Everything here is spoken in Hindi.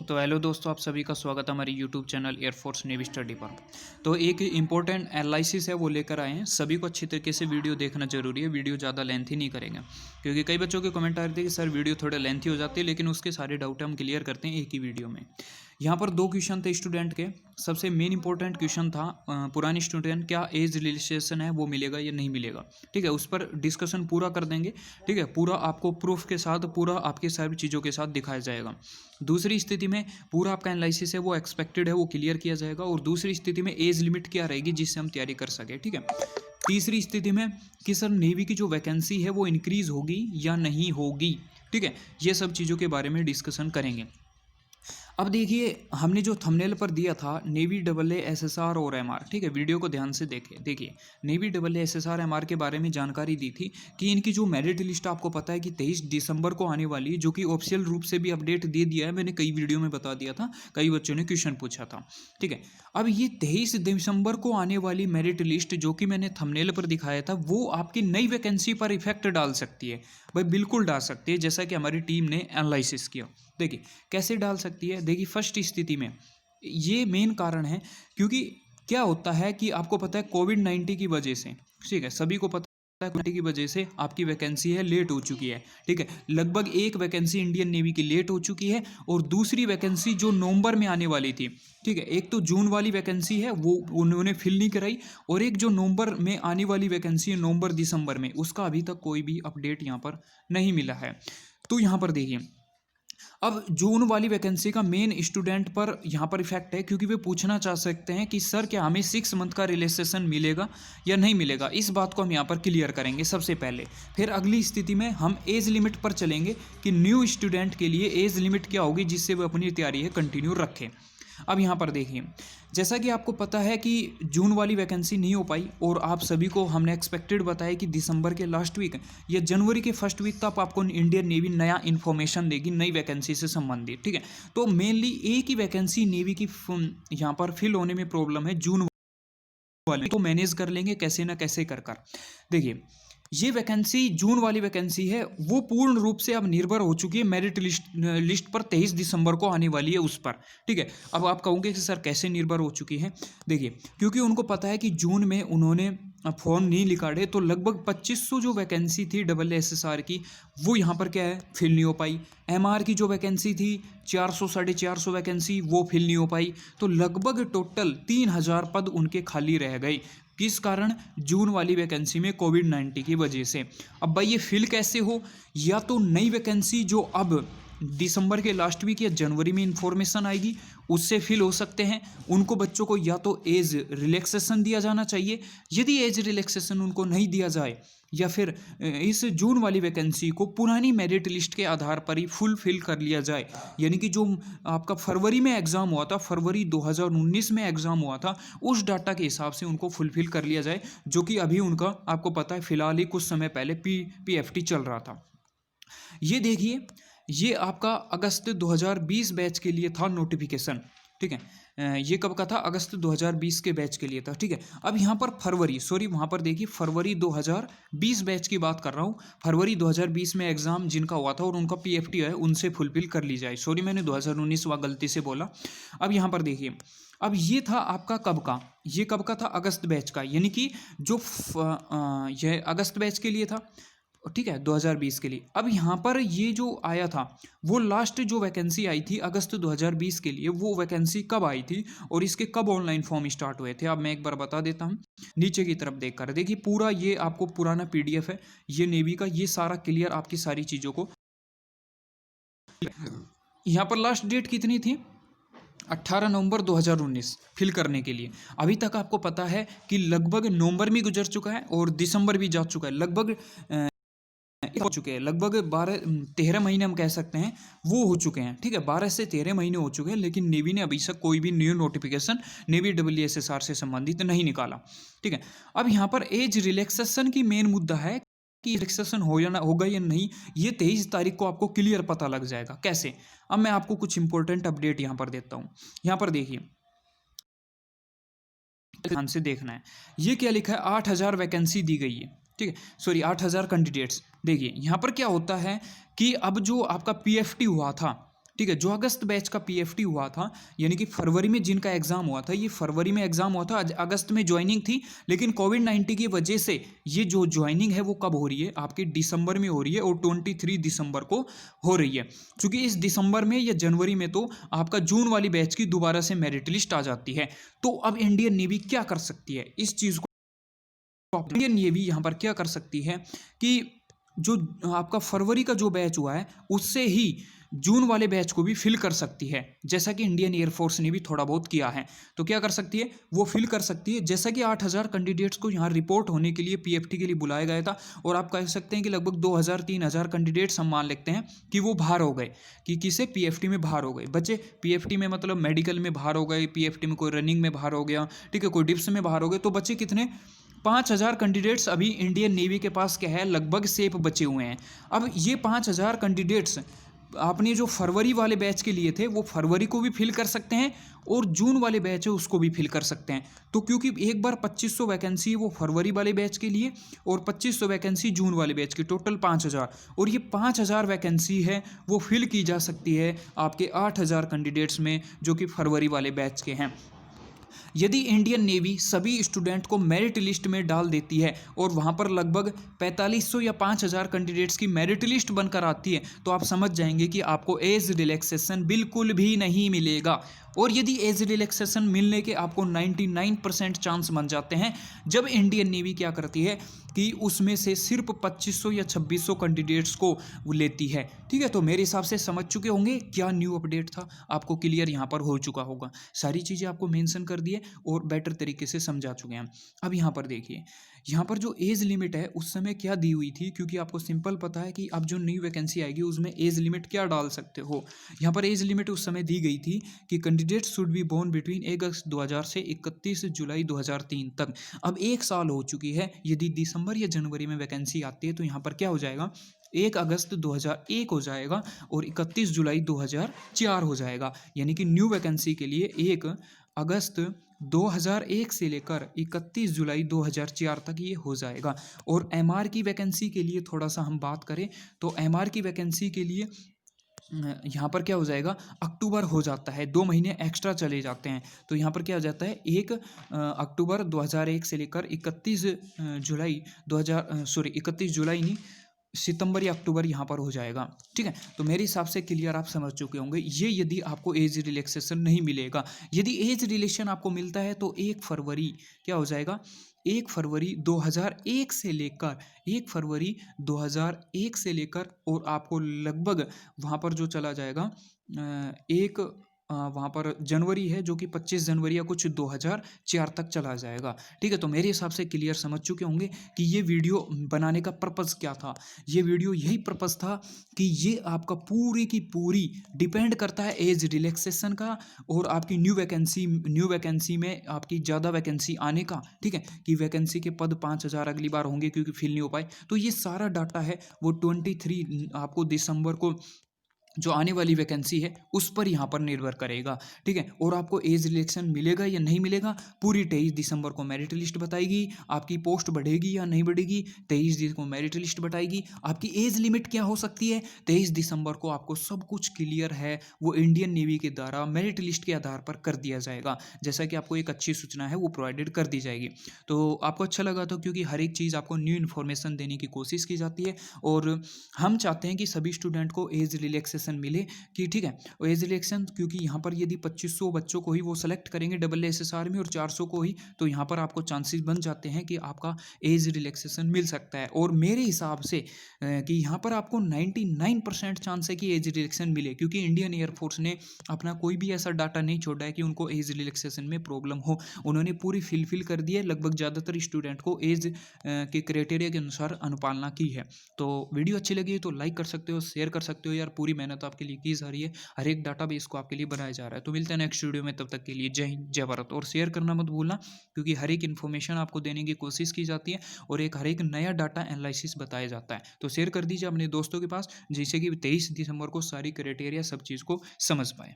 तो हेलो दोस्तों, आप सभी का स्वागत है हमारी YouTube channel air force navy study पर। तो एक इम्पोर्टेंट एनालिसिस है वो लेकर आए हैं। सभी को अच्छी तरीके से वीडियो देखना जरूरी है। वीडियो ज़्यादा लेंथी नहीं करेंगे क्योंकि कई बच्चों के कमेंट आ रहे थे कि सर वीडियो थोड़े लेंथी हो जाती है, लेकिन उसके सारे डाउट हम क्लियर करते हैं एक ही वीडियो में। यहाँ पर दो क्वेश्चन थे स्टूडेंट के। सबसे मेन इंपॉर्टेंट क्वेश्चन था पुरानी स्टूडेंट क्या एज रिलेक्सेशन है वो मिलेगा या नहीं मिलेगा। ठीक है, उस पर डिस्कशन पूरा कर देंगे। ठीक है, पूरा आपको प्रूफ के साथ, पूरा आपके सारी चीज़ों के साथ दिखाया जाएगा। दूसरी स्थिति में पूरा आपका एनालिसिस है वो एक्सपेक्टेड है वो क्लियर किया जाएगा, और दूसरी स्थिति में एज लिमिट क्या रहेगी जिससे हम तैयारी कर सके। ठीक है, तीसरी स्थिति में कि सर नेवी की जो वैकेंसी है वो इंक्रीज होगी या नहीं होगी। ठीक है, ये सब चीज़ों के बारे में डिस्कशन करेंगे। अब देखिए, हमने जो थंबनेल पर दिया था नेवी AAA SSR और MR। ठीक है, वीडियो को ध्यान से देखिए नेवी AAA SSR MR के बारे में जानकारी दी थी कि इनकी जो मेरिट लिस्ट आपको पता है कि 23 दिसंबर को आने वाली है, जो कि ऑफिशियल रूप से भी अपडेट दे दिया है। मैंने कई वीडियो में बता दिया था, कई बच्चों ने क्वेश्चन पूछा था। ठीक है, अब ये 23 दिसंबर को आने वाली मेरिट लिस्ट जो कि मैंने थंबनेल पर दिखाया था वो आपकी नई वैकेंसी पर इफेक्ट डाल सकती है। भाई बिल्कुल डाल सकती है, जैसा कि हमारी टीम ने एनालिसिस किया। देखिए कैसे डाल सकती है। देखिए फर्स्ट स्थिति में ये मेन कारण है, क्योंकि क्या होता है कि आपको पता है कोविड-19 की वजह से, ठीक है, सभी को पता है कोविड की वजह से आपकी वैकेंसी है लेट हो चुकी है। ठीक है, लगभग एक वैकेंसी इंडियन नेवी की लेट हो चुकी है, और दूसरी वैकेंसी जो नवंबर में आने वाली थी, ठीक है, एक तो जून वाली वैकेंसी है वो उन्होंने फिल नहीं कराई, और एक जो नवंबर में आने वाली वैकेंसी है नवंबर दिसंबर में, उसका अभी तक कोई भी अपडेट यहाँ पर नहीं मिला है। तो यहाँ पर देखिए, अब जून वाली वैकेंसी का मेन स्टूडेंट पर यहाँ पर इफेक्ट है, क्योंकि वे पूछना चाह सकते हैं कि सर क्या हमें 6 मंथ का रिलैक्सेशन मिलेगा या नहीं मिलेगा। इस बात को हम यहाँ पर क्लियर करेंगे सबसे पहले। फिर अगली स्थिति में हम एज लिमिट पर चलेंगे कि न्यू स्टूडेंट के लिए एज लिमिट क्या होगी जिससे वो अपनी तैयारी है कंटिन्यू रखें। अब यहाँ पर देखिए, जैसा कि आपको पता है कि जून वाली वैकेंसी नहीं हो पाई, और आप सभी को हमने एक्सपेक्टेड बताया कि दिसंबर के लास्ट वीक या जनवरी के फर्स्ट वीक तक आपको इंडियन नेवी नया इन्फॉर्मेशन देगी नई वैकेंसी से संबंधित। ठीक है, तो मेनली एक ही वैकेंसी नेवी की यहाँ पर फिल होने में प्रॉब्लम है जून वाली, तो मैनेज कर लेंगे कैसे ना कैसे कर कर। देखिए ये वैकेंसी जून वाली वैकेंसी है वो पूर्ण रूप से अब निर्भर हो चुकी है मेरिट लिस्ट पर 23 दिसंबर को आने वाली है उस पर। ठीक है, अब आप कहोगे कि सर कैसे निर्भर हो चुकी है। देखिए क्योंकि उनको पता है कि जून में उन्होंने फॉर्म नहीं निकाले, तो लगभग 2500 जो वैकेंसी थी AAA SSR की वो यहाँ पर क्या है फिल नहीं हो पाई। MR की जो वैकेंसी थी 400 450 वैकेंसी वो फिल नहीं हो पाई, तो लगभग टोटल 3000 पद उनके खाली रह गए। किस कारण? जून वाली वैकेंसी में कोविड-19 की वजह से। अब भाई ये फिल कैसे हो? या तो नई वैकेंसी जो अब दिसंबर के लास्ट वीक या जनवरी में इंफॉर्मेशन आएगी उससे फिल हो सकते हैं। उनको बच्चों को या तो एज रिलैक्सेशन दिया जाना चाहिए, यदि एज रिलैक्सेशन उनको नहीं दिया जाए, या फिर इस जून वाली वैकेंसी को पुरानी मेरिट लिस्ट के आधार पर ही फुल फिल कर लिया जाए। यानी कि जो आपका फरवरी में एग्ज़ाम हुआ था, फरवरी 2019 में एग्ज़ाम हुआ था, उस डाटा के हिसाब से उनको फुलफिल कर लिया जाए, जो कि अभी उनका आपको पता है फिलहाल ही कुछ समय पहले PFT चल रहा था। ये देखिए, ये आपका अगस्त 2020 बैच के लिए था नोटिफिकेशन। ठीक है, ये कब का था? अगस्त 2020 के बैच के लिए था। ठीक है, अब यहाँ पर वहाँ पर देखिए फरवरी 2020 बैच की बात कर रहा हूँ। फरवरी 2020 में एग्ज़ाम जिनका हुआ था और उनका PFT है उनसे फुलफिल कर ली जाए। सॉरी मैंने 2019 वह गलती से बोला। अब यहाँ पर देखिए, अब ये था आपका कब का? ये कब का था? अगस्त बैच का, यानी कि जो यह अगस्त बैच के लिए था। ठीक है, 2020 के लिए। अब यहाँ पर ये जो आया था वो लास्ट जो वैकेंसी आई थी अगस्त 2020 के लिए, वो वैकेंसी कब आई थी और इसके कब ऑनलाइन फॉर्म स्टार्ट हुए थे, अब मैं एक बार बता देता हूँ। नीचे की तरफ देख कर देखिए, पूरा ये आपको पुराना PDF है ये नेवी का, ये सारा क्लियर आपकी सारी चीज़ों को। यहाँ पर लास्ट डेट कितनी थी? 18 नवंबर 2019 फिल करने के लिए। अभी तक आपको पता है कि लगभग नवंबर भी गुजर चुका है और दिसंबर भी जा चुका है, लगभग हो चुके हैं, लगभग 13 महीने हम कह सकते हैं वो हो चुके हैं। ठीक है, 12 से 13 महीने हो चुके हैं, लेकिन नेवी ने अभी तक कोई भी new notification navy AAA SSR से संबंधित नहीं निकाला। ठीक है, अब यहाँ पर एज रिलैक्सेशन की मेन मुद्दा है कि रिलैक्सेशन होगा या नहीं, ये 23 तारीख को आपको क्लियर पता लग जाएगा। कैसे? अब मैं आपको कुछ इंपॉर्टेंट अपडेट यहाँ पर देता हूँ। यहाँ पर देखिए, ध्यान से देखना है, ये क्या लिखा है? 8000 वैकेंसी दी गई है। ठीक है, सॉरी 8000 कैंडिडेट्स। देखिए यहाँ पर क्या होता है कि अब जो आपका PFT हुआ था, ठीक है। जो अगस्त बैच का पीएफटी हुआ था, यानी कि फरवरी में जिनका एग्जाम हुआ था, ये फरवरी में एग्जाम हुआ था, अगस्त में ज्वाइनिंग थी, लेकिन कोविड-19 की वजह से ये जो ज्वाइनिंग है वो कब हो रही है, आपकी दिसंबर में हो रही है, और 23 दिसंबर को हो रही है। क्योंकि इस दिसंबर में या जनवरी में तो आपका जून वाली बैच की दोबारा से मेरिट लिस्ट आ जाती है। तो अब इंडियन नेवी क्या कर सकती है इस चीज़ को, इंडियन नेवी यहाँ पर क्या कर सकती है कि जो आपका फरवरी का जो बैच हुआ है उससे ही जून वाले बैच को भी फिल कर सकती है, जैसा कि इंडियन एयरफोर्स ने भी थोड़ा बहुत किया है। तो क्या कर सकती है, वो फिल कर सकती है। जैसा कि 8,000 कैंडिडेट्स को यहाँ रिपोर्ट होने के लिए पीएफटी के लिए बुलाया गया था, और आप कह सकते हैं कि लगभग 2,000-3,000 कैंडिडेट्स हम मान लेते हैं कि वो बाहर हो गए, कि किसे, पीएफटी में बाहर हो गए बच्चे। पीएफटी में मतलब मेडिकल में बाहर हो गए, पीएफटी में कोई रनिंग में बाहर हो गया, ठीक है, कोई डिप्स में बाहर हो गए। तो बच्चे कितने, 5,000 कैंडिडेट्स अभी इंडियन नेवी के पास क्या है, लगभग सेफ बचे हुए हैं। अब ये 5,000 कैंडिडेट्स आपने जो फरवरी वाले बैच के लिए थे वो फरवरी को भी फिल कर सकते हैं, और जून वाले बैच है उसको भी फिल कर सकते हैं। तो क्योंकि एक बार 2,500 वैकेंसी है वो फरवरी वाले बैच के लिए, और 2,500 वैकेंसी जून वाले बैच की, टोटल 5,000, और ये 5,000 वैकेंसी है वो फिल की जा सकती है आपके 8,000 कैंडिडेट्स में जो कि फरवरी वाले बैच के हैं। यदि इंडियन नेवी सभी स्टूडेंट को मेरिट लिस्ट में डाल देती है और वहाँ पर लगभग 4,500 या 5,000 कैंडिडेट्स की मेरिट लिस्ट बनकर आती है, तो आप समझ जाएंगे कि आपको एज रिलैक्सेशन बिल्कुल भी नहीं मिलेगा। और यदि एज रिलैक्सेशन मिलने के आपको 99% चांस बन जाते हैं, जब इंडियन नेवी क्या करती है कि उसमें से सिर्फ 2,500 या 2,600 कैंडिडेट्स को वो लेती है। ठीक है, तो मेरे हिसाब से समझ चुके होंगे क्या न्यू अपडेट था, आपको क्लियर यहाँ पर हो चुका होगा। सारी चीज़ें आपको मेंशन कर दिए और बेटर तरीके से समझा चुके हैं। अब यहाँ पर देखिए, यहाँ पर जो एज लिमिट है उस समय क्या दी हुई थी, क्योंकि आपको सिंपल पता है कि अब जो न्यू वैकेंसी आएगी उसमें एज लिमिट क्या डाल सकते हो। यहाँ पर एज लिमिट उस समय दी गई थी कि candidate should be born between 1 अगस्त 2000 से 31 जुलाई 2003 तक। अब 1 साल हो चुकी है, यदि दिसंबर या जनवरी में वैकेंसी आती है तो यहाँ पर क्या हो जाएगा, 1 अगस्त 2001 हो जाएगा और 31 जुलाई 2004 हो जाएगा। यानी कि न्यू वैकेंसी के लिए 1 अगस्त 2001 से लेकर 31 जुलाई 2004 तक ये हो जाएगा। और एमआर की वैकेंसी के लिए थोड़ा सा हम बात करें तो एमआर की वैकेंसी के लिए यहाँ पर क्या हो जाएगा, अक्टूबर हो जाता है, 2 महीने एक्स्ट्रा चले जाते हैं। तो यहाँ पर क्या हो जाता है, 1 अक्टूबर 2001 से लेकर 31 जुलाई 31 जुलाई नहीं, सितंबर या अक्टूबर यहाँ पर हो जाएगा। ठीक है, तो मेरे हिसाब से क्लियर आप समझ चुके होंगे। ये यदि आपको एज रिलैक्सेशन नहीं मिलेगा, यदि एज रिलेशन आपको मिलता है तो 1 फरवरी क्या हो जाएगा, 1 फरवरी 2001 से लेकर 1 फरवरी 2001 से लेकर और आपको लगभग वहाँ पर जो चला जाएगा एक वहाँ पर जनवरी है जो कि 25 जनवरी या कुछ 2004 तक चला जाएगा। ठीक है, तो मेरे हिसाब से क्लियर समझ चुके होंगे कि ये वीडियो बनाने का पर्पज़ क्या था। ये वीडियो यही पर्पज़ था कि ये आपका पूरी की पूरी डिपेंड करता है एज रिलैक्सेशन का और आपकी न्यू वैकेंसी में आपकी ज़्यादा वैकेंसी आने का। ठीक है, कि वैकेंसी के पद 5,000 अगली बार होंगे क्योंकि फिल नहीं हो पाए। तो ये सारा डाटा है वो 23 आपको दिसंबर को जो आने वाली वैकेंसी है उस पर यहाँ पर निर्भर करेगा। ठीक है, और आपको एज रिलेक्शन मिलेगा या नहीं मिलेगा, पूरी 23 दिसंबर को मेरिट लिस्ट बताएगी। आपकी पोस्ट बढ़ेगी या नहीं बढ़ेगी, 23 दिसंबर को मेरिट लिस्ट बताएगी। आपकी एज लिमिट क्या हो सकती है, 23 दिसंबर को आपको सब कुछ क्लियर है वो इंडियन नेवी के द्वारा मेरिट लिस्ट के आधार पर कर दिया जाएगा। जैसा कि आपको एक अच्छी सूचना है वो प्रोवाइडेड कर दी जाएगी। तो आपको अच्छा लगा तो, क्योंकि हर एक चीज़ आपको न्यू इन्फॉर्मेशन देने की कोशिश की जाती है और हम चाहते हैं कि सभी स्टूडेंट को एज रिलैक्सेशन मिले। कि ठीक है, एज रिलैक्सेशन क्योंकि यहाँ पर यदि 2,500 बच्चों को ही वो सेलेक्ट करेंगे SSR में और 400 को ही, तो यहाँ पर आपको चांसेस बन जाते हैं कि आपका एज रिलैक्सेशन मिल सकता है। और मेरे हिसाब से कि यहाँ पर आपको 99% चांस है कि एज रिलैक्सेशन मिले, क्योंकि इंडियन एयरफोर्स ने अपना कोई भी ऐसा डाटा नहीं छोड़ा है कि उनको एज रिलैक्सेशन में प्रॉब्लम हो। उन्होंने पूरी फिल कर दी है, लगभग ज़्यादातर स्टूडेंट को एज के क्राइटेरिया के अनुसार अनुपालना की है। तो वीडियो अच्छी लगी तो लाइक कर सकते हो, शेयर कर सकते हो। यार पूरी मेहनत आपके लिए की जा रही है, हर एक डाटाबेस को आपके लिए बनाया जा रहा है। तो मिलते हैं नेक्स्ट वीडियो में, तब तक के लिए जय हिंद जय भारत। और शेयर करना मत भूलना, क्योंकि हर एक इन्फॉर्मेशन आपको देने की कोशिश की जाती है और हर एक नया डाटा एनालिसिस बताया जाता है। तो शेयर कर दीजिए अपने दोस्तों के पास, जिससे कि 23 दिसंबर को सारी क्राइटेरिया सब चीज़ को समझ पाए।